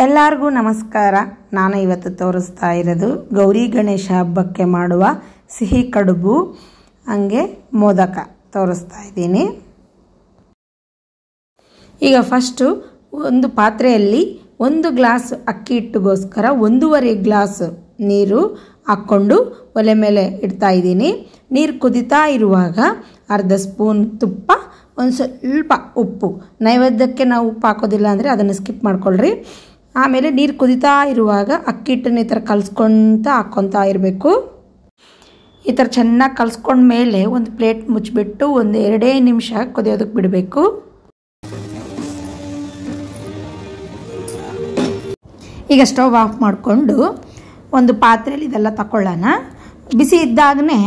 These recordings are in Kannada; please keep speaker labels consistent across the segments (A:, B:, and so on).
A: ಎಲ್ಲರಿಗೂ ನಮಸ್ಕಾರ. ನಾನು ಇವತ್ತು ತೋರಿಸ್ತಾ ಇರೋದು ಗೌರಿ ಗಣೇಶ ಹಬ್ಬಕ್ಕೆ ಮಾಡುವ ಸಿಹಿ ಕಡುಬು ಹಂಗೆ ಮೋದಕ ತೋರಿಸ್ತಾ ಇದ್ದೀನಿ. ಈಗ ಫಸ್ಟು ಒಂದು ಪಾತ್ರೆಯಲ್ಲಿ 1 ಗ್ಲಾಸ್ ಅಕ್ಕಿ ಹಿಟ್ಟಿಗೋಸ್ಕರ 1.5 ಗ್ಲಾಸ್ ನೀರು ಹಾಕ್ಕೊಂಡು ಒಲೆ ಮೇಲೆ ಇಡ್ತಾ ಇದ್ದೀನಿ. ನೀರು ಕುದೀತಾ ಇರುವಾಗ ಅರ್ಧ ಸ್ಪೂನ್ ತುಪ್ಪ, ಒಂದು ಸ್ವಲ್ಪ ಉಪ್ಪು. ನೈವೇದ್ಯಕ್ಕೆ ನಾವು ಉಪ್ಪು ಹಾಕೋದಿಲ್ಲ ಅಂದರೆ ಅದನ್ನು ಸ್ಕಿಪ್ ಮಾಡ್ಕೊಳ್ರಿ. ಆಮೇಲೆ ನೀರು ಕುದೀತಾ ಇರುವಾಗ ಅಕ್ಕಿ ಹಿಟ್ಟನ್ನು ಈ ಥರ ಕಲಿಸ್ಕೊಳ್ತಾ ಹಾಕ್ಕೊತಾ ಇರಬೇಕು. ಈ ಥರ ಚೆನ್ನಾಗಿ ಕಲಿಸ್ಕೊಂಡ್ಮೇಲೆ ಒಂದು ಪ್ಲೇಟ್ ಮುಚ್ಚಿಬಿಟ್ಟು ಒಂದು 2 ನಿಮಿಷ ಕುದಿಯೋದಕ್ಕೆ ಬಿಡಬೇಕು. ಈಗ ಸ್ಟವ್ ಆಫ್ ಮಾಡಿಕೊಂಡು ಒಂದು ಪಾತ್ರೆಯಲ್ಲಿ ಇದೆಲ್ಲ ತಗೊಳ್ಳೋಣ. ಬಿಸಿ ಇದ್ದಾಗಲೇ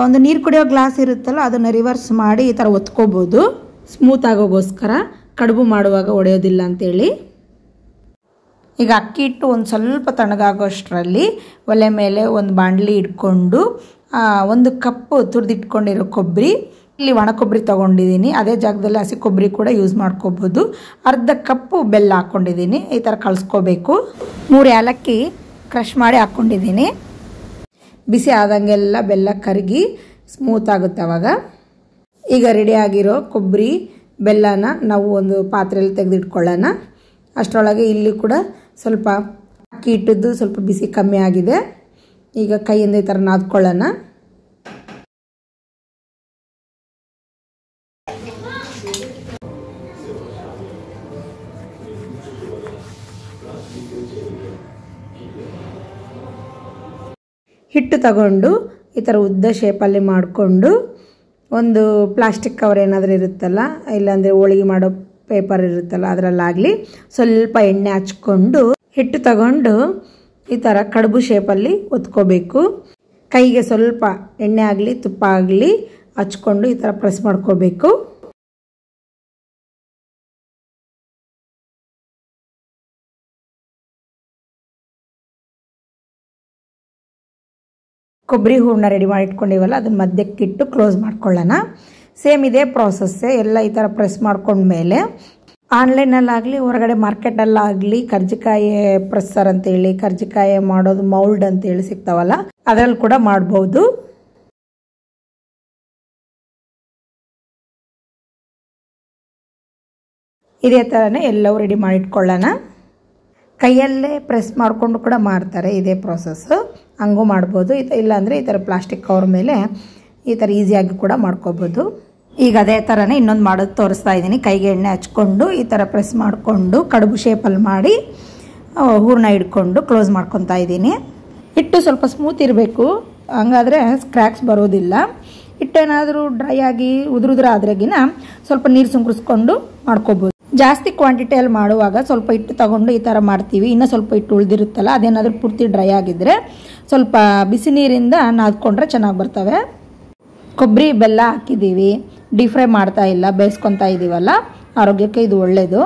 A: ಒಂದು ನೀರು ಕುಡಿಯೋ ಗ್ಲಾಸ್ ಇರುತ್ತಲ್ಲ ಅದನ್ನು ರಿವರ್ಸ್ ಮಾಡಿ ಈ ಥರ ಒತ್ಕೋಬೋದು, ಸ್ಮೂತ್ ಆಗೋಗೋಸ್ಕರ, ಕಡುಬು ಮಾಡುವಾಗ ಒಡೆಯೋದಿಲ್ಲ ಅಂಥೇಳಿ. ಈಗ ಅಕ್ಕಿ ಹಿಟ್ಟು ಒಂದು ಸ್ವಲ್ಪ ತಣ್ಣಗಾಗೋಷ್ಟರಲ್ಲಿ ಒಲೆ ಮೇಲೆ ಒಂದು ಬಾಣಲಿ ಇಟ್ಕೊಂಡು 1 ಕಪ್ ತುರಿದಿಟ್ಕೊಂಡಿರೋ ಕೊಬ್ಬರಿ, ಇಲ್ಲಿ ಒಣ ಕೊಬ್ಬರಿ ತೊಗೊಂಡಿದ್ದೀನಿ, ಅದೇ ಜಾಗದಲ್ಲಿ ಹಸಿ ಕೊಬ್ಬರಿ ಕೂಡ ಯೂಸ್ ಮಾಡ್ಕೋಬೋದು. ಅರ್ಧ ಕಪ್ಪು ಬೆಲ್ಲ ಹಾಕ್ಕೊಂಡಿದ್ದೀನಿ. ಈ ಥರ ಕಲಿಸ್ಕೋಬೇಕು. 3 ಏಲಕ್ಕಿ ಕ್ರಷ್ ಮಾಡಿ ಹಾಕ್ಕೊಂಡಿದ್ದೀನಿ. ಬಿಸಿ ಆದಂಗೆಲ್ಲ ಬೆಲ್ಲ ಕರಗಿ ಸ್ಮೂತ್ ಆಗುತ್ತೆ ಅವಾಗ. ಈಗ ರೆಡಿಯಾಗಿರೋ ಕೊಬ್ಬರಿ ಬೆಲ್ಲನ ನಾವು ಒಂದು ಪಾತ್ರೆಯಲ್ಲಿ ತೆಗೆದಿಟ್ಕೊಳ್ಳೋಣ. ಅಷ್ಟರೊಳಗೆ ಇಲ್ಲಿ ಕೂಡ ಸ್ವಲ್ಪ ಅಕ್ಕಿ ಹಿಟ್ಟಿದ್ದು ಸ್ವಲ್ಪ ಬಿಸಿ ಕಮ್ಮಿ ಆಗಿದೆ. ಈಗ ಕೈಯಿಂದ ಈ ಥರ ನಾದ್ಕೊಳ್ಳೋಣ. ಹಿಟ್ಟು ತಗೊಂಡು ಈ ಥರ ಉದ್ದ ಶೇಪಲ್ಲಿ ಮಾಡಿಕೊಂಡು ಒಂದು ಪ್ಲಾಸ್ಟಿಕ್ ಕವರ್ ಏನಾದರೂ ಇರುತ್ತಲ್ಲ, ಇಲ್ಲಾಂದರೆ ಹೋಳಿಗೆ ಮಾಡೋ ಪೇಪರ್ ಇರುತ್ತಲ್ಲ ಅದರಲ್ಲಾಗಲಿ ಸ್ವಲ್ಪ ಎಣ್ಣೆ ಹಚ್ಕೊಂಡು ಹಿಟ್ಟು ತಗೊಂಡು ಈ ಥರ ಕಡುಬು ಶೇಪಲ್ಲಿ ಒತ್ಕೋಬೇಕು. ಕೈಗೆ ಸ್ವಲ್ಪ ಎಣ್ಣೆ ಆಗಲಿ ತುಪ್ಪ ಆಗಲಿ ಹಚ್ಕೊಂಡು ಈ ಥರ ಪ್ರೆಸ್ ಮಾಡ್ಕೋಬೇಕು. ಕೊಬ್ಬರಿ ಹೂರಣ ರೆಡಿ ಮಾಡಿ ಇಟ್ಕೊಂಡಿವಲ್ಲ ಅದನ್ನ ಮಧ್ಯಕ್ಕೆ ಇಟ್ಟು ಕ್ಲೋಸ್ ಮಾಡ್ಕೊಳ್ಳೋಣ. ಸೇಮ್ ಇದೇ ಪ್ರಾಸೆಸ್ಸೇ. ಎಲ್ಲ ಈ ಥರ ಪ್ರೆಸ್ ಮಾಡ್ಕೊಂಡ್ಮೇಲೆ ಆನ್ಲೈನಲ್ಲಾಗಲಿ ಹೊರಗಡೆ ಮಾರ್ಕೆಟಲ್ಲಾಗಲಿ ಕರ್ಜಿಕಾಯಿ ಪ್ರೆಸ್ಸರ್ ಅಂತೇಳಿ, ಕರ್ಜಿಕಾಯಿ ಮಾಡೋದು ಮೌಲ್ಡ್ ಅಂತೇಳಿ ಸಿಗ್ತಾವಲ್ಲ, ಅದರಲ್ಲಿ ಕೂಡ ಮಾಡ್ಬೋದು. ಇದೇ ಥರನೇ ಎಲ್ಲವೂ ರೆಡಿ ಮಾಡಿಟ್ಕೊಳ್ಳೋಣ. ಕೈಯಲ್ಲೇ ಪ್ರೆಸ್ ಮಾಡಿಕೊಂಡು ಕೂಡ ಮಾಡ್ತಾರೆ, ಇದೇ ಪ್ರಾಸೆಸ್ಸು. ಹಂಗೂ ಮಾಡ್ಬೋದು. ಇಲ್ಲಾಂದರೆ ಈ ಥರ ಪ್ಲಾಸ್ಟಿಕ್ ಕವರ್ ಮೇಲೆ ಈ ಥರ ಈಸಿಯಾಗಿ ಕೂಡ ಮಾಡ್ಕೋಬೋದು. ಈಗ ಅದೇ ಥರನೇ ಇನ್ನೊಂದು ಮಾಡೋದು ತೋರಿಸ್ತಾ ಇದ್ದೀನಿ. ಕೈಗೆ ಎಣ್ಣೆ ಹಚ್ಕೊಂಡು ಈ ಥರ ಪ್ರೆಸ್ ಮಾಡಿಕೊಂಡು ಕಡುಬು ಶೇಪಲ್ಲಿ ಮಾಡಿ ಹೂರಣ ಹಿಡ್ಕೊಂಡು ಕ್ಲೋಸ್ ಮಾಡ್ಕೊತಾ ಇದ್ದೀನಿ. ಹಿಟ್ಟು ಸ್ವಲ್ಪ ಸ್ಮೂತ್ ಇರಬೇಕು, ಹಂಗಾದರೆ ಸ್ಕ್ರ್ಯಾಕ್ಸ್ ಬರೋದಿಲ್ಲ. ಹಿಟ್ಟೇನಾದರೂ ಡ್ರೈ ಆಗಿ ಉದುರಾದ್ರೆಗಿನ ಸ್ವಲ್ಪ ನೀರು ಸುಂಕರಿಸ್ಕೊಂಡು ಮಾಡ್ಕೋಬೋದು. ಜಾಸ್ತಿ ಕ್ವಾಂಟಿಟಿಯಲ್ಲಿ ಮಾಡುವಾಗ ಸ್ವಲ್ಪ ಹಿಟ್ಟು ತಗೊಂಡು ಈ ಥರ ಮಾಡ್ತೀವಿ. ಇನ್ನೂ ಸ್ವಲ್ಪ ಹಿಟ್ಟು ಉಳಿದಿರುತ್ತಲ್ಲ, ಅದೇನಾದರೂ ಪೂರ್ತಿ ಡ್ರೈ ಆಗಿದ್ದರೆ ಸ್ವಲ್ಪ ಬಿಸಿ ನೀರಿಂದ ನಾದ್ಕೊಂಡ್ರೆ ಚೆನ್ನಾಗಿ ಬರ್ತವೆ. ಕೊಬ್ಬರಿ ಬೆಲ್ಲ ಹಾಕಿದ್ದೀವಿ, ಡೀಪ್ ಫ್ರೈ ಮಾಡ್ತಾ ಇಲ್ಲ, ಬೇಯಿಸ್ಕೊತಾ ಇದ್ದೀವಲ್ಲ, ಆರೋಗ್ಯಕ್ಕೆ ಇದು ಒಳ್ಳೆಯದು.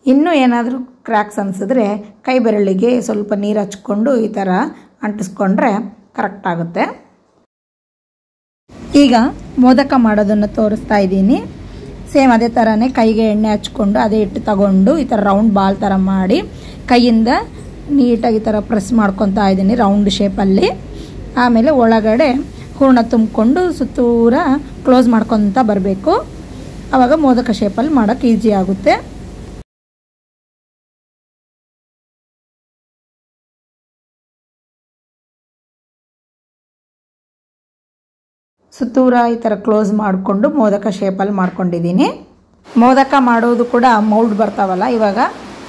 A: ಇನ್ನೂ ಏನಾದರೂ ಕ್ರ್ಯಾಕ್ಸ್ ಅನಿಸಿದ್ರೆ ಕೈ ಬೆರಳಿಗೆ ಸ್ವಲ್ಪ ನೀರು ಹಚ್ಕೊಂಡು ಈ ಥರ ಅಂಟಿಸ್ಕೊಂಡ್ರೆ ಕರೆಕ್ಟ್ ಆಗುತ್ತೆ. ಈಗ ಮೋದಕ ಮಾಡೋದನ್ನು ತೋರಿಸ್ತಾ ಇದ್ದೀನಿ. ಸೇಮ್ ಅದೇ ಥರನೇ ಕೈಗೆ ಎಣ್ಣೆ ಹಚ್ಕೊಂಡು ಅದೇ ಹಿಟ್ಟು ತಗೊಂಡು ಈ ಥರ ರೌಂಡ್ ಬಾಲ್ ಥರ ಮಾಡಿ ಕೈಯಿಂದ ನೀಟಾಗಿ ಈ ಥರ ಪ್ರೆಸ್ ಮಾಡ್ಕೊತಾ ಇದ್ದೀನಿ ರೌಂಡ್ ಶೇಪಲ್ಲಿ. ಆಮೇಲೆ ಒಳಗಡೆ ಹೂರಣ ತುಂಬಿಕೊಂಡು ಸುತ್ತೂರ ಕ್ಲೋಸ್ ಮಾಡ್ಕೊತಾ ಬರಬೇಕು. ಆವಾಗ ಮೋದಕ ಶೇಪಲ್ಲಿ ಮಾಡೋಕ್ಕೆ ಈಸಿ ಆಗುತ್ತೆ. ಸುತ್ತೂರ ಈ ಥರ ಕ್ಲೋಸ್ ಮಾಡಿಕೊಂಡು ಮೋದಕ ಶೇಪಲ್ಲಿ ಮಾಡ್ಕೊಂಡಿದ್ದೀನಿ. ಮೋದಕ ಮಾಡೋದು ಕೂಡ ಮೌಲ್ಡ್ ಬರ್ತಾವಲ್ಲ, ಇವಾಗ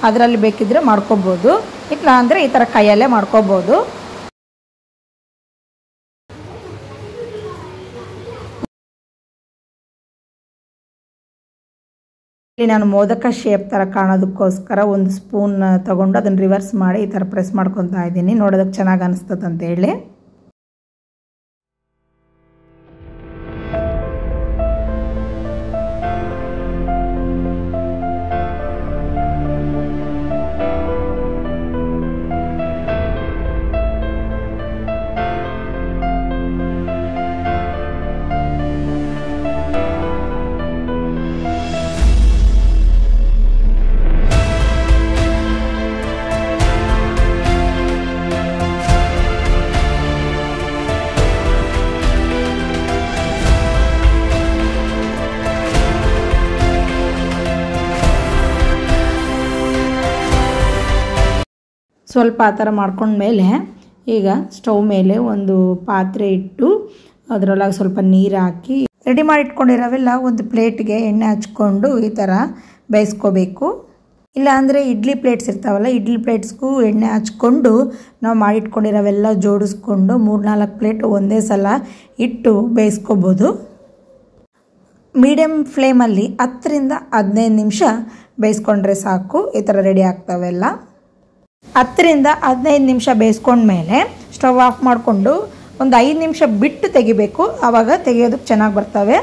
A: ಅದರಲ್ಲಿ ಬೇಕಿದ್ರೆ ಮಾಡ್ಕೋಬೋದು, ಇಲ್ಲ ಅಂದರೆ ಈ ಥರ ಕೈಯಲ್ಲೇ ಮಾಡ್ಕೋಬೋದು. ಇಲ್ಲಿ ನಾನು ಮೋದಕ ಶೇಪ್ ಥರ ಕಾಣೋದಕ್ಕೋಸ್ಕರ 1 ಸ್ಪೂನ್ ತಗೊಂಡು ಅದನ್ನು ರಿವರ್ಸ್ ಮಾಡಿ ಈ ಥರ ಪ್ರೆಸ್ ಮಾಡ್ಕೊತಾ ಇದ್ದೀನಿ, ನೋಡೋದಕ್ಕೆ ಚೆನ್ನಾಗಿ ಅನಿಸ್ತದೆ ಅಂತೇಳಿ. ಸ್ವಲ್ಪ ಆ ಥರ ಮಾಡ್ಕೊಂಡ್ಮೇಲೆ ಈಗ ಸ್ಟವ್ ಮೇಲೆ ಒಂದು ಪಾತ್ರೆ ಇಟ್ಟು ಅದರೊಳಗೆ ಸ್ವಲ್ಪ ನೀರು ಹಾಕಿ ರೆಡಿ ಮಾಡಿ ಇಟ್ಕೊಂಡಿರೋವೆಲ್ಲ ಒಂದು ಪ್ಲೇಟ್ಗೆ ಎಣ್ಣೆ ಹಚ್ಕೊಂಡು ಈ ಥರ ಬೇಯಿಸ್ಕೋಬೇಕು. ಇಲ್ಲ ಅಂದರೆ ಇಡ್ಲಿ ಪ್ಲೇಟ್ಸ್ ಇರ್ತಾವಲ್ಲ, ಇಡ್ಲಿ ಪ್ಲೇಟ್ಸ್ಗೂ ಎಣ್ಣೆ ಹಚ್ಕೊಂಡು ನಾವು ಮಾಡಿಟ್ಕೊಂಡಿರೋವೆಲ್ಲ ಜೋಡಿಸ್ಕೊಂಡು 3-4 ಪ್ಲೇಟ್ ಒಂದೇ ಸಲ ಇಟ್ಟು ಬೇಯಿಸ್ಕೋಬೋದು. ಮೀಡಿಯಮ್ ಫ್ಲೇಮಲ್ಲಿ 10-15 ನಿಮಿಷ ಬೇಯಿಸ್ಕೊಂಡ್ರೆ ಸಾಕು. ಈ ಥರ ರೆಡಿ ಆಗ್ತಾವೆಲ್ಲ. 10-15 ನಿಮಿಷ ಬೇಯಿಸ್ಕೊಂಡ್ಮೇಲೆ ಸ್ಟವ್ ಆಫ್ ಮಾಡಿಕೊಂಡು ಒಂದು 5 ನಿಮಿಷ ಬಿಟ್ಟು ತೆಗಿಬೇಕು. ಆವಾಗ ತೆಗಿಯೋದಕ್ಕೆ ಚೆನ್ನಾಗಿ ಬರ್ತವೆ.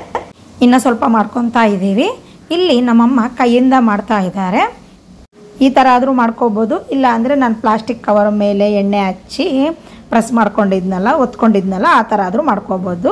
A: ಇನ್ನು ಸ್ವಲ್ಪ ಮಾಡ್ಕೊತಾ ಇದ್ದೀವಿ. ಇಲ್ಲಿ ನಮ್ಮಮ್ಮ ಕೈಯಿಂದ ಮಾಡ್ತಾ ಇದ್ದಾರೆ. ಈ ಥರ ಆದರೂ ಮಾಡ್ಕೋಬೋದು. ಇಲ್ಲ ಅಂದರೆ ನಾನು ಪ್ಲಾಸ್ಟಿಕ್ ಕವರ್ ಮೇಲೆ ಎಣ್ಣೆ ಹಚ್ಚಿ ಪ್ರೆಸ್ ಮಾಡ್ಕೊಂಡಿದ್ನಲ್ಲ, ಒತ್ಕೊಂಡಿದ್ನಲ್ಲ, ಆ ಥರ ಆದರೂ ಮಾಡ್ಕೋಬೋದು.